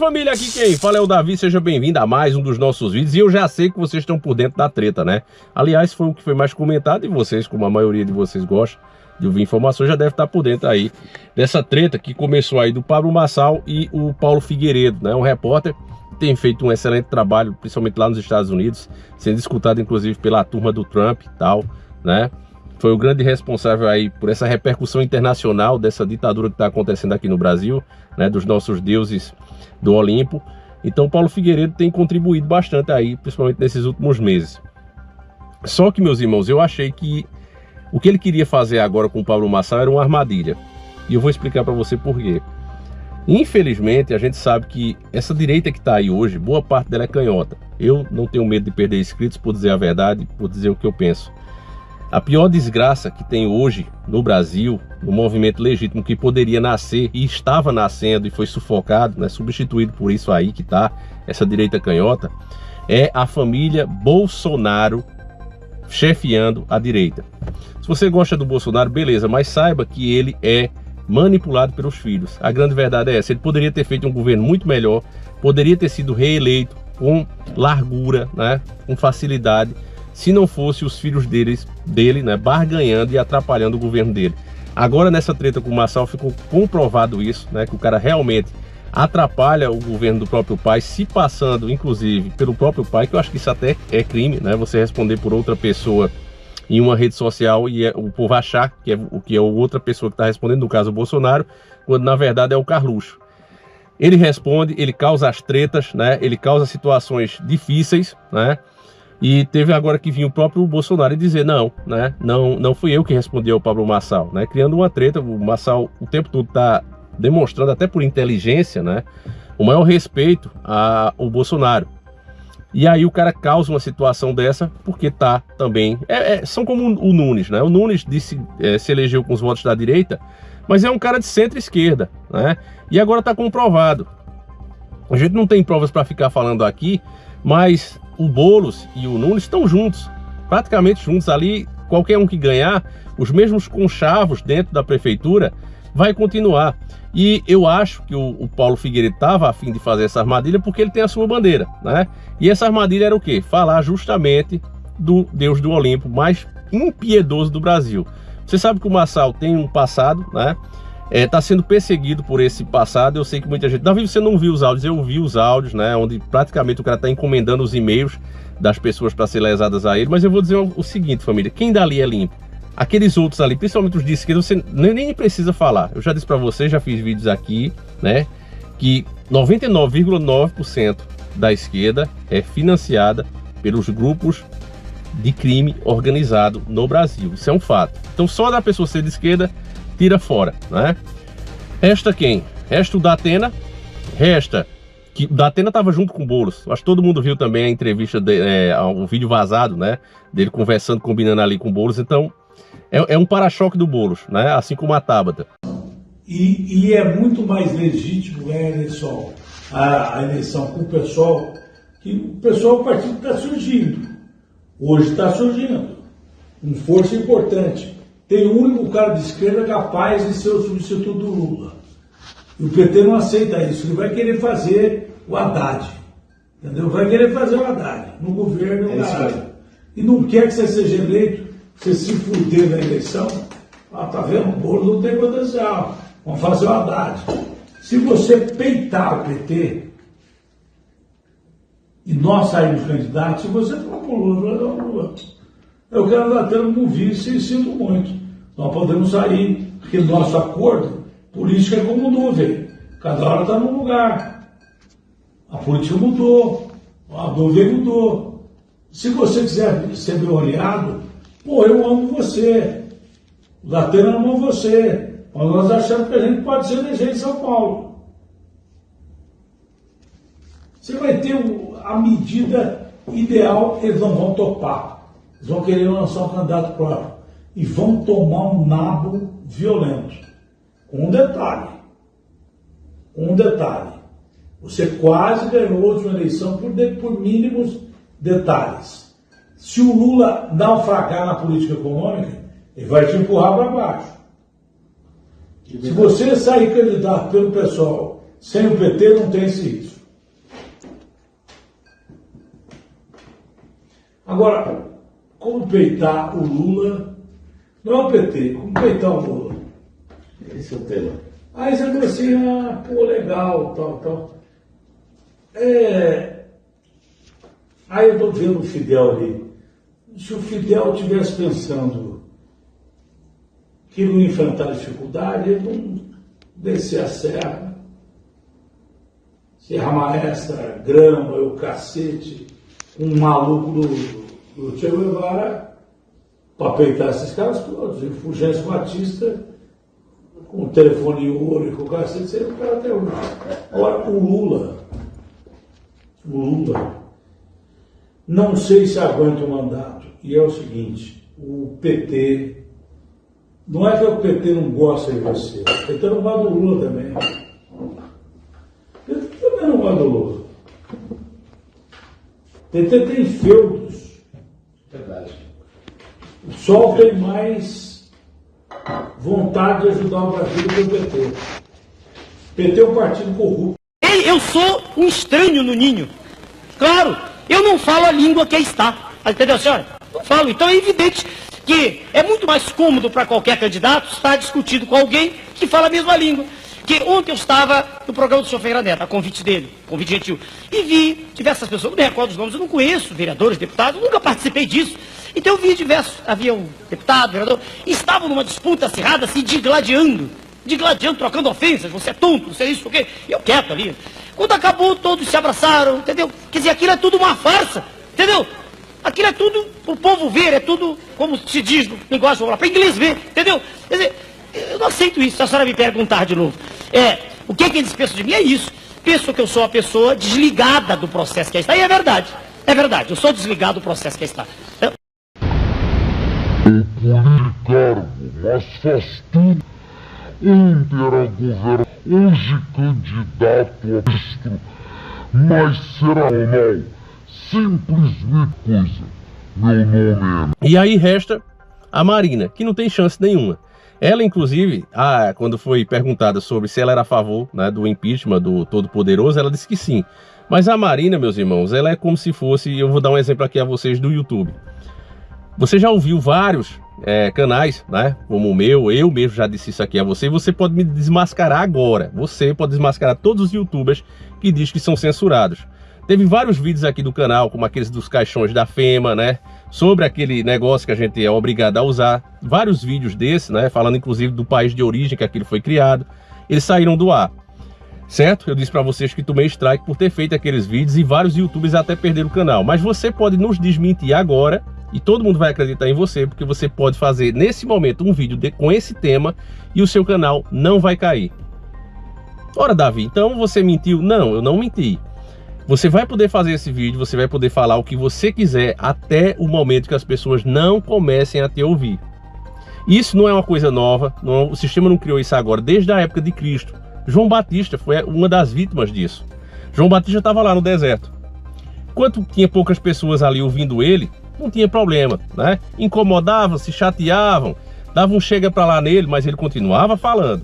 família, aqui quem fala é o Davi, seja bem-vindo a mais um dos nossos vídeos. E eu já sei que vocês estão por dentro da treta, né? Aliás, foi o que foi mais comentado e vocês, como a maioria de vocês gosta de ouvir informações, já deve estar por dentro aí dessa treta que começou aí do Pablo Marçal e o Paulo Figueiredo, né? Um repórter que tem feito um excelente trabalho, principalmente lá nos Estados Unidos, sendo escutado inclusive pela turma do Trump e tal, né? Foi o grande responsável aí por essa repercussão internacional dessa ditadura que está acontecendo aqui no Brasil, né, dos nossos deuses do Olimpo. Então Paulo Figueiredo tem contribuído bastante aí, principalmente nesses últimos meses. Só que, meus irmãos, eu achei que o que ele queria fazer agora com o Pablo Marçal era uma armadilha. E eu vou explicar para você por quê. Infelizmente, a gente sabe que essa direita que está aí hoje, boa parte dela é canhota. Eu não tenho medo de perder inscritos por dizer a verdade, por dizer o que eu penso. A pior desgraça que tem hoje no Brasil, no movimento legítimo que poderia nascer e estava nascendo e foi sufocado, né, substituído por isso aí que está, essa direita canhota, é a família Bolsonaro chefiando a direita. Se você gosta do Bolsonaro, beleza, mas saiba que ele é manipulado pelos filhos. A grande verdade é essa, ele poderia ter feito um governo muito melhor, poderia ter sido reeleito com largura, né, com facilidade, se não fosse os filhos dele, né, barganhando e atrapalhando o governo dele. Agora nessa treta com o Marçal ficou comprovado isso, né, que o cara realmente atrapalha o governo do próprio pai, se passando inclusive pelo próprio pai, que eu acho que isso até é crime, né, você responder por outra pessoa em uma rede social e o povo achar que é outra pessoa que está respondendo, no caso o Bolsonaro, quando na verdade é o Carluxo. Ele responde, ele causa as tretas, né, ele causa situações difíceis, né. E teve agora que vir o próprio Bolsonaro e dizer não, né? Não fui eu que respondi ao Pablo Marçal, né? Criando uma treta. O Marçal o tempo todo está demonstrando, até por inteligência, né, o maior respeito ao Bolsonaro. E aí o cara causa uma situação dessa porque tá também... são como o Nunes, né? O Nunes se elegeu com os votos da direita, mas é um cara de centro-esquerda, né? E agora tá comprovado. A gente não tem provas para ficar falando aqui, mas o Boulos e o Nunes estão juntos, praticamente juntos ali. Qualquer um que ganhar, os mesmos conchavos dentro da prefeitura, vai continuar. E eu acho que o Paulo Figueiredo estava a fim de fazer essa armadilha porque ele tem a sua bandeira, né? E essa armadilha era o quê? Falar justamente do Deus do Olimpo mais impiedoso do Brasil. Você sabe que o Marçal tem um passado, né? Tá sendo perseguido por esse passado. Eu sei que muita gente... Davi, você não viu os áudios? Eu vi os áudios, né? Onde praticamente o cara tá encomendando os e-mails das pessoas para ser lesadas a ele. Mas eu vou dizer o seguinte, família: quem dali é limpo? Aqueles outros ali, principalmente os de esquerda, você nem precisa falar. Eu já disse para você, já fiz vídeos aqui, né, que 99,9% da esquerda é financiada pelos grupos de crime organizado no Brasil. Isso é um fato. Então só da pessoa ser de esquerda, tira fora, né? Resta quem? Resta o Datena, resta que o Datena estava junto com o Boulos. Acho que todo mundo viu também a entrevista, o vídeo vazado, né, dele conversando, combinando ali com o Boulos. Então é um para-choque do Boulos, né? Assim como a Tabata. E é muito mais legítimo, né, a eleição com o pessoal, que o pessoal, o partido está surgindo. Hoje está surgindo. Com força importante. Tem um único cara de esquerda capaz de ser o substituto do Lula. E o PT não aceita isso. Ele vai querer fazer o Haddad. Entendeu? Vai querer fazer o Haddad no governo. E não quer que você seja eleito. Você se fuder na eleição, tá vendo? O Boulos não tem potencial. Vamos fazer o Haddad. Se você peitar o PT e nós sairmos candidatos, se você for pro Lula, eu quero dar termo como vice e sinto muito. Nós podemos sair, porque nosso acordo político é como nuvem. Cada hora está num lugar. A política mudou, a nuvem mudou. Se você quiser ser meu aliado, pô, eu amo você, o Datena ama você, mas nós achamos que a gente pode ser eleger em São Paulo. Você vai ter a medida ideal, eles não vão topar. Eles vão querer lançar um candidato próprio e vão tomar um nabo violento. Com um detalhe. Você quase ganhou a última eleição por mínimos detalhes. Se o Lula naufragar na política econômica, ele vai te empurrar para baixo. Se você sair candidato pelo pessoal sem o PT, não tem esse risco. Agora, como peitar o Lula, não é o PT, como peitar o Lula? Esse é o tema. Aí você falou assim, pô, legal, tal. Aí eu estou vendo o Fidel ali. Se o Fidel estivesse pensando que não ia enfrentar dificuldade, ele não descer a serra, Serra Maestra, grama, o cacete, um maluco do Che Guevara, para peitar esses caras todos. E o Fulgêncio Batista, com o telefone em ouro e com o cacete, seria o cara até hoje. Agora, o Lula, não sei se aguenta o mandato. E é o seguinte, o PT, não é que o PT não gosta de você, o PT não gosta do Lula também. O PT também não gosta do Lula. O PT tem feudos. Verdade. O PSOL tem mais vontade de ajudar o Brasil do que o PT. O PT é um partido corrupto. Eu sou um estranho no ninho. Claro, eu não falo a língua que aí está. Entendeu, senhora? Não falo. Então é evidente que é muito mais cômodo para qualquer candidato estar discutindo com alguém que fala a mesma língua. Que ontem eu estava no programa do senhor Ferreira Neto, a convite dele, convite gentil, e vi diversas pessoas, não me recordo os nomes, eu não conheço vereadores, deputados, eu nunca participei disso. Então eu vi diversos, havia um deputado, vereador, e estavam numa disputa acirrada, assim, digladiando, trocando ofensas, você é tonto, você é isso, o quê? E eu quieto ali. Quando acabou, todos se abraçaram, entendeu? Quer dizer, aquilo é tudo uma farsa, entendeu? Aquilo é tudo pro povo ver, é tudo, como se diz no linguagem popular, para inglês ver, entendeu? Quer dizer, eu não aceito isso, se a senhora me perguntar de novo. O que eles pensam de mim é isso. Pensam que eu sou uma pessoa desligada do processo que aí está. E é verdade, eu sou desligado do processo que aí está. Cargo, mas faz tudo. Ontem era governo, hoje candidato a ministro, mas será ou não? Simplesmente coisa. Meu nome é... E aí resta a Marina, que não tem chance nenhuma. Ela, inclusive, quando foi perguntada sobre se ela era a favor, né, do impeachment do Todo-Poderoso, ela disse que sim. Mas a Marina, meus irmãos, ela é como se fosse... Eu vou dar um exemplo aqui a vocês do YouTube. Você já ouviu vários canais, né, como o meu, eu mesmo já disse isso aqui a você, e você pode me desmascarar agora. Você pode desmascarar todos os YouTubers que diz que são censurados. Teve vários vídeos aqui do canal, como aqueles dos caixões da FEMA, né? Sobre aquele negócio que a gente é obrigado a usar. Vários vídeos desses, né? Falando inclusive do país de origem que aquilo foi criado. Eles saíram do ar, certo? Eu disse pra vocês que tomei strike por ter feito aqueles vídeos e vários YouTubers até perderam o canal. Mas você pode nos desmentir agora e todo mundo vai acreditar em você, porque você pode fazer nesse momento um vídeo com esse tema e o seu canal não vai cair. Ora, Davi, então você mentiu? Não, eu não menti. Você vai poder fazer esse vídeo, você vai poder falar o que você quiser até o momento que as pessoas não comecem a te ouvir. Isso não é uma coisa nova, o sistema não criou isso agora, desde a época de Cristo. João Batista foi uma das vítimas disso. João Batista estava lá no deserto. Enquanto tinha poucas pessoas ali ouvindo ele, não tinha problema, né? Incomodavam, se chateavam, davam um chega para lá nele, mas ele continuava falando.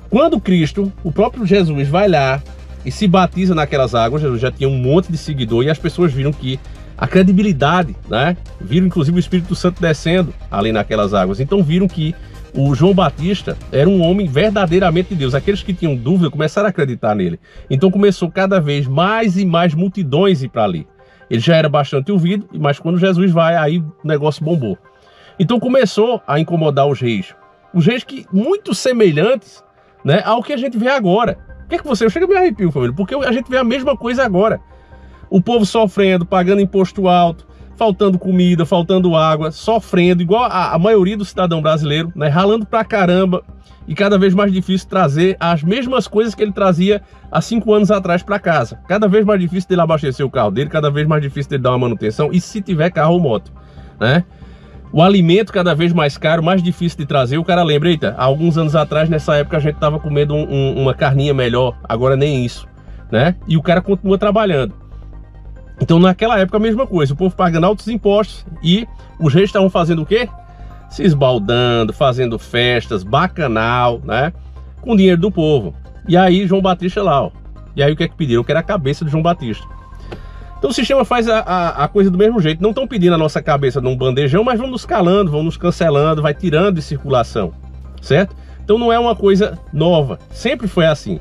Quando Cristo, o próprio Jesus, vai lá e se batiza naquelas águas, Jesus já tinha um monte de seguidor e as pessoas viram que a credibilidade, né? Viram inclusive o Espírito Santo descendo ali naquelas águas. Então viram que o João Batista era um homem verdadeiramente de Deus. Aqueles que tinham dúvida começaram a acreditar nele. Então começou cada vez mais e mais multidões a ir para ali. Ele já era bastante ouvido, mas quando Jesus vai, aí o negócio bombou. Então começou a incomodar os reis que muito semelhantes, né, ao que a gente vê agora. O que é que você... Eu chego a me arrepio, família, porque a gente vê a mesma coisa agora. O povo sofrendo, pagando imposto alto, faltando comida, faltando água, sofrendo, igual a maioria do cidadão brasileiro, né, ralando pra caramba, e cada vez mais difícil trazer as mesmas coisas que ele trazia há 5 anos atrás para casa. Cada vez mais difícil dele abastecer o carro dele, cada vez mais difícil dele dar uma manutenção, e se tiver carro ou moto, né? O alimento cada vez mais caro, mais difícil de trazer. O cara lembra, eita, há alguns anos atrás, nessa época, a gente tava comendo uma carninha melhor, agora nem isso, né? E o cara continua trabalhando. Então naquela época a mesma coisa, o povo pagando altos impostos e os reis estavam fazendo o quê? Se esbaldando, fazendo festas, bacanal, né? Com dinheiro do povo. E aí João Batista lá, ó. E aí o que é que pediram? Que era a cabeça de João Batista. Então o sistema faz a coisa do mesmo jeito. Não estão pedindo a nossa cabeça num bandejão, mas vão nos calando, vão nos cancelando, vai tirando de circulação, certo? Então não é uma coisa nova, sempre foi assim.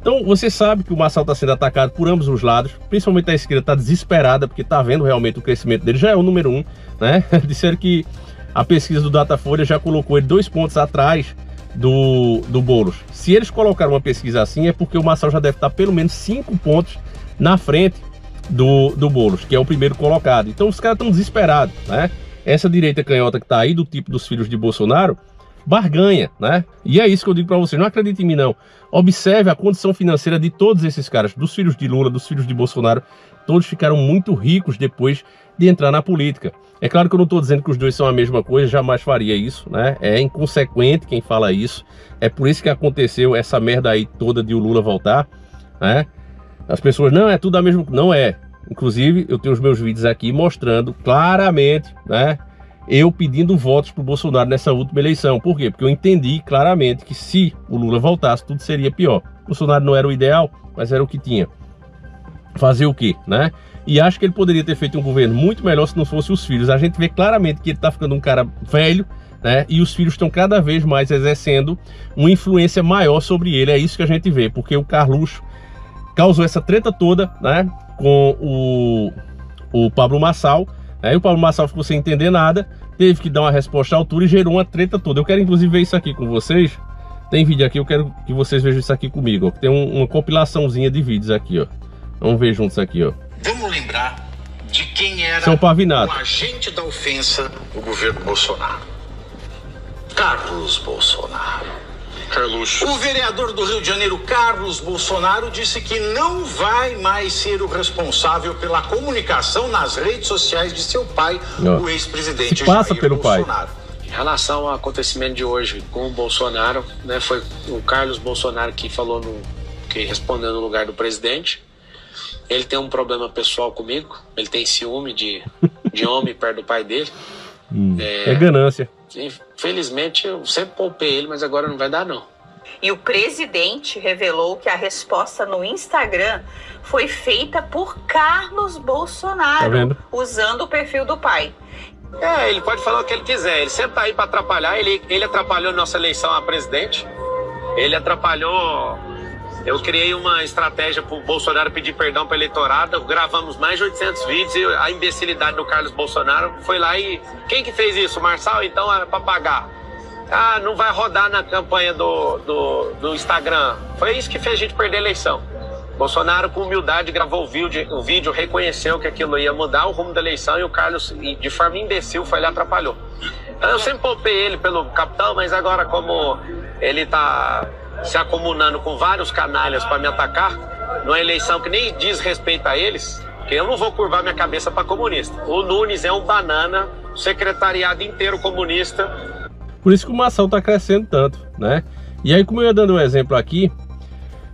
Então você sabe que o Marçal está sendo atacado por ambos os lados, principalmente a esquerda está desesperada, porque está vendo realmente o crescimento dele, já é o número 1, né? Disseram que a pesquisa do Datafolha já colocou ele 2 pontos atrás do Boulos. Se eles colocaram uma pesquisa assim, é porque o Marçal já deve estar pelo menos 5 pontos na frente do Boulos, que é o primeiro colocado. Então os caras estão desesperados, né? Essa direita canhota que está aí, do tipo dos filhos de Bolsonaro, barganha, né? E é isso que eu digo para vocês, não acredite em mim não. Observe a condição financeira de todos esses caras, dos filhos de Lula, dos filhos de Bolsonaro, todos ficaram muito ricos depois de entrar na política. É claro que eu não estou dizendo que os dois são a mesma coisa, jamais faria isso, né? É inconsequente quem fala isso, é por isso que aconteceu essa merda aí toda de o Lula voltar, né? As pessoas, não, é tudo a mesma, não é. Inclusive, eu tenho os meus vídeos aqui mostrando claramente, né? Eu pedindo votos para o Bolsonaro nessa última eleição. Por quê? Porque eu entendi claramente que se o Lula voltasse, tudo seria pior. O Bolsonaro não era o ideal, mas era o que tinha. Fazer o quê, né? E acho que ele poderia ter feito um governo muito melhor se não fosse os filhos. A gente vê claramente que ele está ficando um cara velho, né? E os filhos estão cada vez mais exercendo uma influência maior sobre ele. É isso que a gente vê, porque o Carluxo causou essa treta toda, né? Com o Pablo Marçal. Aí o Pablo Marçal ficou sem entender nada, teve que dar uma resposta à altura e gerou uma treta toda. Eu quero inclusive ver isso aqui com vocês. Tem vídeo aqui, eu quero que vocês vejam isso aqui comigo, ó. Tem uma compilaçãozinha de vídeos aqui, ó. Vamos ver juntos aqui, ó. Vamos lembrar de quem era São Pavinato, o agente da ofensa do governo Bolsonaro. Carlos Bolsonaro. Carluxo. O vereador do Rio de Janeiro, Carlos Bolsonaro, disse que não vai mais ser o responsável pela comunicação nas redes sociais de seu pai, o ex-presidente Jair pelo Bolsonaro. Pai. Em relação ao acontecimento de hoje com o Bolsonaro, né, foi o Carlos Bolsonaro que falou, que respondeu no lugar do presidente. Ele tem um problema pessoal comigo, ele tem ciúme de homem perto do pai dele. É ganância. Infelizmente, eu sempre poupei ele, mas agora não vai dar, não. E o presidente revelou que a resposta no Instagram foi feita por Carlos Bolsonaro, usando o perfil do pai. Ele pode falar o que ele quiser, ele sempre tá aí para atrapalhar, ele atrapalhou nossa eleição a presidente, ele atrapalhou... Eu criei uma estratégia para o Bolsonaro pedir perdão para o eleitorado, gravamos mais de 800 vídeos e a imbecilidade do Carlos Bolsonaro foi lá e... Quem que fez isso? O Marçal? Então era para pagar. Ah, não vai rodar na campanha do Instagram. Foi isso que fez a gente perder a eleição. Bolsonaro, com humildade, gravou o vídeo, reconheceu que aquilo ia mudar o rumo da eleição e o Carlos, de forma imbecil, foi lá e atrapalhou. Então, eu sempre poupei ele pelo capitão, mas agora como ele está... se acumulando com vários canalhas para me atacar, numa eleição que nem diz respeito a eles, que eu não vou curvar minha cabeça para comunista. O Nunes é um banana, o secretariado inteiro comunista. Por isso que o Marçal tá crescendo tanto, né? E aí, como eu ia dando um exemplo aqui,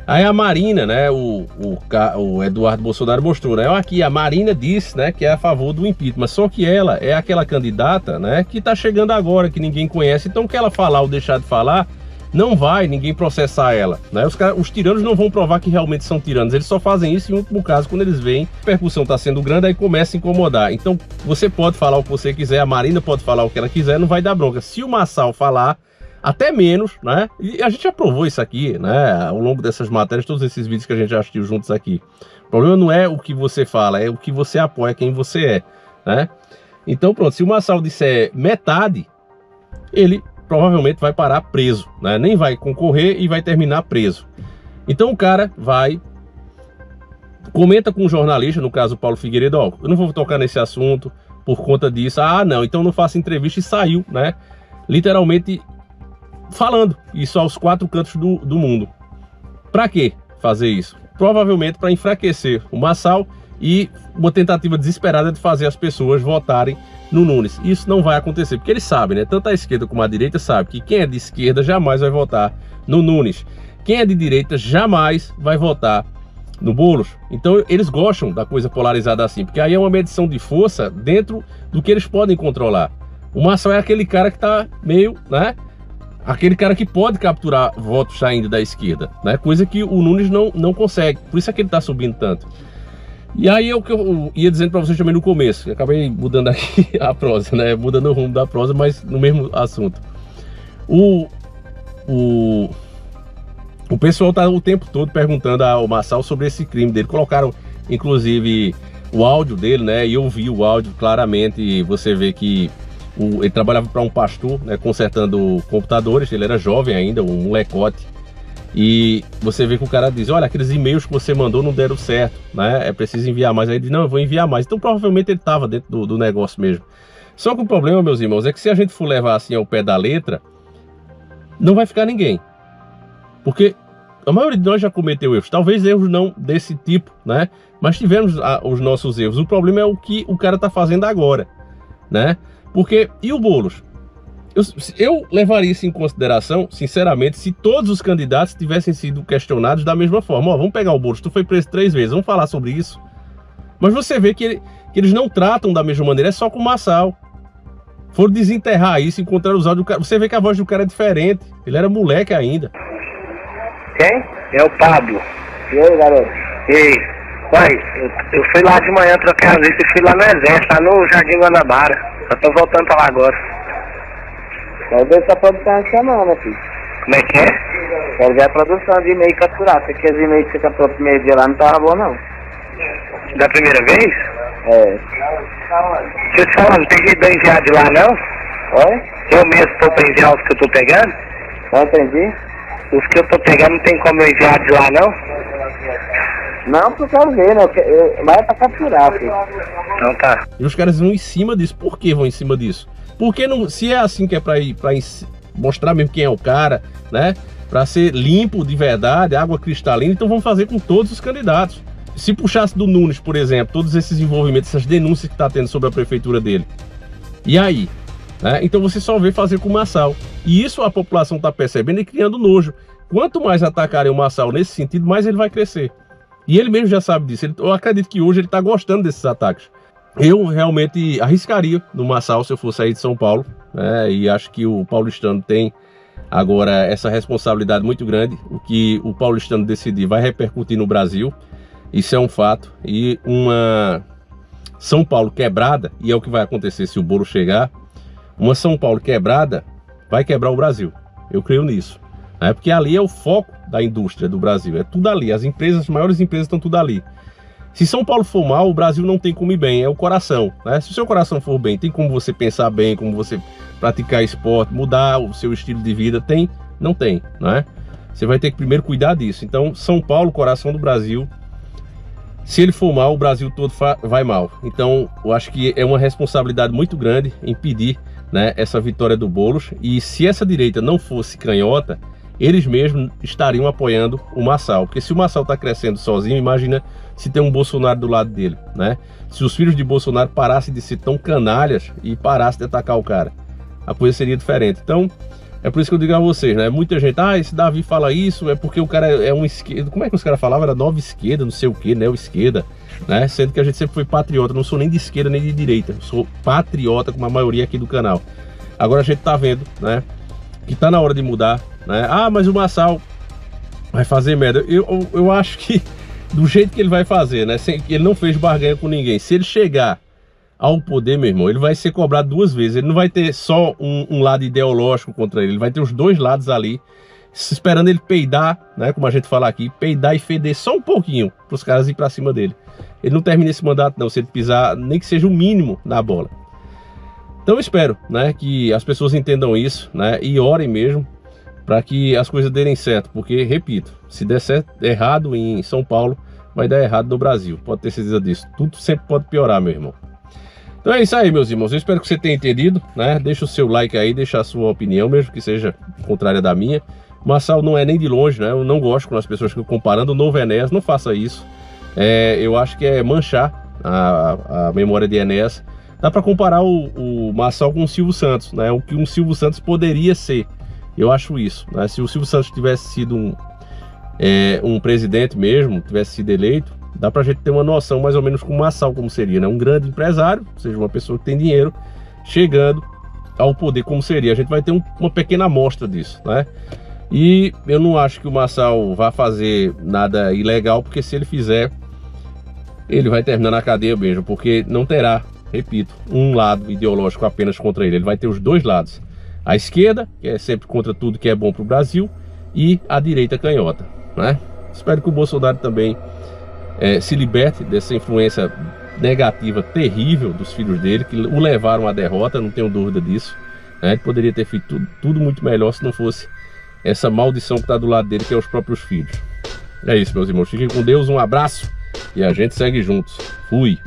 aí a Marina, né, o Eduardo Bolsonaro mostrou, né? Aqui a Marina disse, né, que é a favor do impeachment, só que ela é aquela candidata, né, que tá chegando agora, que ninguém conhece, então o que ela falar ou deixar de falar, não vai ninguém processar ela, né? Os tiranos não vão provar que realmente são tiranos, eles só fazem isso em último caso, quando eles veem que a repercussão está sendo grande, aí começa a incomodar. Então você pode falar o que você quiser, a Marina pode falar o que ela quiser, não vai dar bronca. Se o Marçal falar, até menos, né? E a gente já provou isso aqui, né? Ao longo dessas matérias, todos esses vídeos que a gente já assistiu juntos aqui. O problema não é o que você fala, é o que você apoia, quem você é, né? Então pronto, se o Marçal disser metade, ele provavelmente vai parar preso, né? Nem vai concorrer e vai terminar preso. Então o cara vai, comenta com um jornalista, no caso o Paulo Figueiredo, ó, eu não vou tocar nesse assunto por conta disso, ah não, então não faço entrevista, e saiu, né? Literalmente falando isso aos 4 cantos do mundo. Para que fazer isso? Provavelmente para enfraquecer o Marçal e uma tentativa desesperada de fazer as pessoas votarem no Nunes. Isso não vai acontecer, porque eles sabem, né? Tanto a esquerda como a direita sabe que quem é de esquerda jamais vai votar no Nunes. Quem é de direita jamais vai votar no Boulos. Então eles gostam da coisa polarizada assim, porque aí é uma medição de força dentro do que eles podem controlar. O Marçal é aquele cara que tá meio, né? Aquele cara que pode capturar votos saindo da esquerda, né? Coisa que o Nunes não consegue. Por isso é que ele tá subindo tanto. E aí é o que eu ia dizendo para vocês também no começo, eu acabei mudando aqui a prosa, né? Mudando o rumo da prosa, mas no mesmo assunto. O pessoal tá o tempo todo perguntando ao Marçal sobre esse crime dele. Colocaram, inclusive, o áudio dele, né? E eu vi o áudio claramente, e você vê que ele trabalhava para um pastor, né? Consertando computadores, ele era jovem ainda, um molecote. E você vê que o cara diz, olha, aqueles e-mails que você mandou não deram certo, né? É preciso enviar mais. Aí ele diz, não, eu vou enviar mais. Então provavelmente ele estava dentro do negócio mesmo. Só que o problema, meus irmãos, é que se a gente for levar assim ao pé da letra, não vai ficar ninguém. Porque a maioria de nós já cometeu erros. Talvez erros não desse tipo, né? Mas tivemos os nossos erros. O problema é o que o cara está fazendo agora, né? Porque, e o Boulos? Eu levaria isso em consideração, sinceramente, se todos os candidatos tivessem sido questionados da mesma forma. Ó, vamos pegar o Boulos, tu foi preso 3 vezes, vamos falar sobre isso. Mas você vê que eles não tratam da mesma maneira, é só com o Marçal. Foram desenterrar isso, encontrar os áudios do cara. Você vê que a voz do cara é diferente, ele era moleque ainda. Quem? É o Pablo. E aí, garoto? E aí? Pai, eu fui lá de manhã trocar as listas e fui lá no Exército, lá no Jardim Guanabara. Eu tô voltando pra lá agora. Quero ver essa produção essa semana, filho. Como é que é? Quero ver a produção de e-mail capturado. Você quer os e-mails que você capturou no primeiro dia lá, não tava bom, não. Da primeira vez? É. Deixa eu te falar, não tem jeito de eu enviar de lá, não? Oi? Eu mesmo tô pra enviar os que eu tô pegando? Não entendi. Os que eu tô pegando não tem como eu enviar de lá, não? Não, porque eu quero ver, né? Mas é pra capturar, filho. Então tá. E os caras vão em cima disso. Por que vão em cima disso? Porque não, se é assim que é pra mostrar mesmo quem é o cara, né? Pra ser limpo de verdade, água cristalina, então vamos fazer com todos os candidatos. Se puxasse do Nunes, por exemplo, todos esses envolvimentos, essas denúncias que tá tendo sobre a prefeitura dele. E aí? Né? Então você só vê fazer com o Marçal. E isso a população tá percebendo e criando nojo. Quanto mais atacarem o Marçal nesse sentido, mais ele vai crescer. E ele mesmo já sabe disso. Eu acredito que hoje ele tá gostando desses ataques. Eu realmente arriscaria no Marçal se eu fosse sair de São Paulo, né? E acho que o paulistano tem agora essa responsabilidade muito grande. O que o paulistano decidir vai repercutir no Brasil, isso é um fato. E uma São Paulo quebrada, e é o que vai acontecer se o Boulos chegar, uma São Paulo quebrada vai quebrar o Brasil. Eu creio nisso, né? Porque ali é o foco da indústria do Brasil, é tudo ali, as empresas, as maiores empresas estão tudo ali. Se São Paulo for mal, o Brasil não tem como ir bem, é o coração, né? Se o seu coração for bem, tem como você pensar bem, como você praticar esporte, mudar o seu estilo de vida, tem? Não tem, né? Você vai ter que primeiro cuidar disso. Então, São Paulo, coração do Brasil, se ele for mal, o Brasil todo vai mal. Então, eu acho que é uma responsabilidade muito grande impedir, né, essa vitória do Boulos. E se essa direita não fosse canhota, eles mesmos estariam apoiando o Marçal. Porque se o Marçal está crescendo sozinho, imagina se tem um Bolsonaro do lado dele, né? Se os filhos de Bolsonaro parassem de ser tão canalhas e parassem de atacar o cara, a coisa seria diferente. Então, é por isso que eu digo a vocês, né? Muita gente, esse Davi fala isso, é porque o cara é um esquerdo. Como é que os caras falavam? Era nova esquerda, não sei o que, neo-esquerda, né? Sendo que a gente sempre foi patriota, não sou nem de esquerda nem de direita, sou patriota como a maioria aqui do canal. Agora a gente tá vendo, né, que tá na hora de mudar, né? Mas o Marçal vai fazer merda. Eu acho que do jeito que ele vai fazer, né? Ele não fez barganha com ninguém. Se ele chegar ao poder, meu irmão, ele vai ser cobrado 2 vezes. Ele não vai ter só um lado ideológico contra ele. Ele vai ter os 2 lados ali, esperando ele peidar, né? Como a gente fala aqui, peidar e feder só um pouquinho para os caras ir para cima dele. Ele não termina esse mandato não, se ele pisar nem que seja o mínimo na bola. Então eu espero, né, que as pessoas entendam isso, né, e orem mesmo para que as coisas derem certo, porque, repito, se der certo, errado em São Paulo, vai dar errado no Brasil, pode ter certeza disso. Tudo sempre pode piorar, meu irmão. Então é isso aí, meus irmãos, eu espero que você tenha entendido, né, deixa o seu like aí, deixa a sua opinião, mesmo que seja contrária da minha. O Marçal não é nem de longe, né, eu não gosto quando as pessoas ficam comparando o novo Enéas, não faça isso. Eu acho que é manchar a memória de Enéas. Dá para comparar o Marçal com o Silvio Santos, né? O que um Silvio Santos poderia ser. Eu acho isso, né? Se o Silvio Santos tivesse sido um presidente mesmo, tivesse sido eleito, dá pra gente ter uma noção mais ou menos com o Marçal como seria, né? Um grande empresário, ou seja, uma pessoa que tem dinheiro, chegando ao poder como seria. A gente vai ter uma pequena amostra disso, né? E eu não acho que o Marçal vá fazer nada ilegal, porque se ele fizer, ele vai terminar na cadeia mesmo, porque não terá, repito, um lado ideológico apenas contra ele. Ele vai ter os dois lados. A esquerda, que é sempre contra tudo que é bom para o Brasil, e a direita canhota, né? Espero que o Bolsonaro também se liberte dessa influência negativa terrível dos filhos dele, que o levaram à derrota, não tenho dúvida disso, né? Ele poderia ter feito tudo muito melhor se não fosse essa maldição que está do lado dele, que é os próprios filhos. É isso, meus irmãos. Fiquem com Deus, um abraço e a gente segue juntos. Fui!